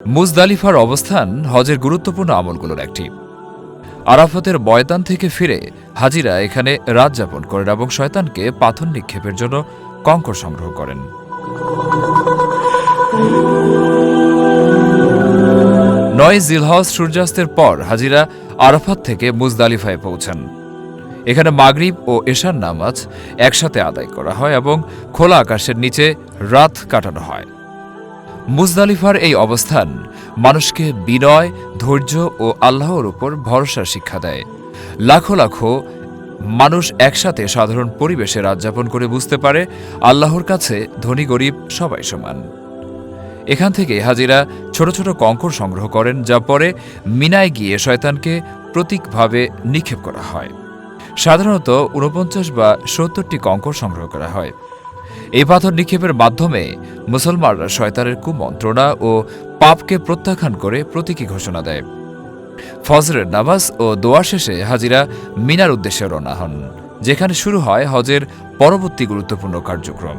মুজদালিফার অবস্থান হজের গুরুত্বপূর্ণ আমলগুলোর একটি। আরাফাতের বয়তান থেকে ফিরে হাজিরা এখানে রাত যাপন করেন এবং শয়তানকে পাথর নিক্ষেপের জন্য কঙ্কর সংগ্রহ করেন। ৯ জিলহজ সূর্যাস্তের পর হাজিরা আরাফাত থেকে মুজদালিফায় পৌঁছান। এখানে মাগরিব ও এশার নামাজ একসাথে আদায় করা হয় এবং খোলা আকাশের নিচে রাত কাটানো হয়। মুজদালিফার এই অবস্থান মানুষকে বিনয়, ধৈর্য ও আল্লাহর উপর ভরসার শিক্ষা দেয়। লাখো লাখো মানুষ একসাথে সাধারণ পরিবেশে রাত যাপন করে বুঝতে পারে আল্লাহর কাছে ধনী গরিব সবাই সমান। এখান থেকে হাজিরা ছোট ছোট কঙ্কর সংগ্রহ করেন, যা পরে মিনায় গিয়ে শয়তানকে প্রতীকভাবে নিক্ষেপ করা হয়। সাধারণত ৪৯ বা ৭০টি কঙ্কর সংগ্রহ করা হয়। এই পাথর নিক্ষেপের মাধ্যমে মুসলমানরা শয়তানের কুমন্ত্রণা ও পাপকে প্রত্যাখ্যান করে প্রতীকী ঘোষণা দেয়। ফজরের নামাজ ও দোয়া শেষে হাজিরা মিনার উদ্দেশ্যে রওনা হন, যেখানে শুরু হয় হজের পরবর্তী গুরুত্বপূর্ণ কার্যক্রম।